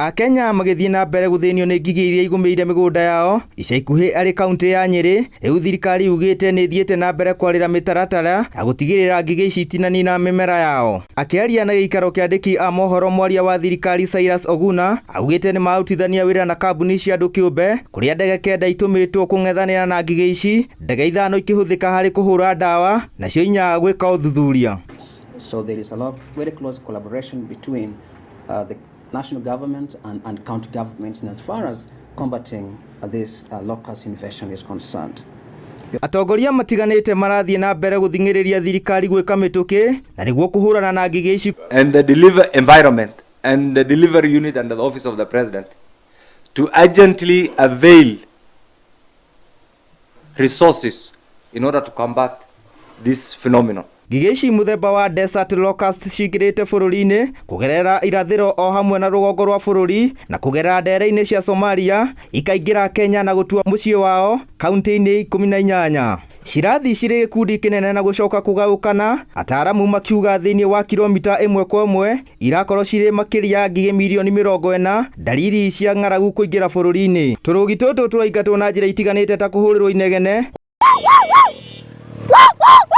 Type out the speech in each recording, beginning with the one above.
Akenya magithie na mbere guthinio ni ngigĩ iria igũmĩire mĩgũnda yao ica ikuhĩ arĩ kaunti ya Nyeri. Rĩu thirikari yugĩte nĩ ithiĩte na mbere kwarĩra mĩtaratara ya gũtigĩrĩra ngigĩ ici itinanina mĩmera yao. Akĩaria na gĩikaro kĩa andĩki a mohoro, mwaria wa thirikari Cyrus Oguna augĩte nĩ marutithania wĩra na kambuni cia andũ kĩũmbe kũrĩa ndege kenda itũmĩtwo kũng'ethanĩra na ngigĩ ici, ndege ithano ikĩhũthĩka harĩ kũhũra ndawa nacio 4 gwĩka ũthuthuria. So there is a lot of very close collaboration between the national government and county governments as far as combating this locust invasion is concerned. Atongoria matiganĩte marathiĩ na mbere gũthing'ĩrĩria thirikari gwĩka mĩtũkĩ na nĩguo kũhũrana na ngigĩ ici. And the deliver environment and the delivery unit under the office of the president to urgently avail resources in order to combat this phenomenon. Ngigĩ ici muthemba wa desert locust cingĩrĩte bũrũri-inĩ kũgerera irathĩro o hamwe na rũgongo rwa bũrũri na kũgerera ndere-inĩ cia Somalia ikaingĩra Kenya na gũtua mũciĩ wao kaunti-inĩ 18. Cirathi cirĩ gĩkundi kĩnene na gũcoka kũgaũkana, ataaramu makiuga thĩinĩ wa kilomita 1 kwa 1 irakorwo cirĩ makĩria ngigĩ milioni 40. Dalili cia ng'aragu kũingĩra bũrũri-inĩ. Tũrũgi tũtũ tũraingatwo na njĩra itiganĩte ta kũhũrĩrwo inegene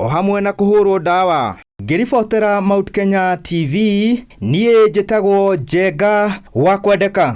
o hamwe na kũhũrwo ndawa. Ngĩribotera Mount Kenya TV, niĩ njĩtagwo Njenga wa Kwendeka.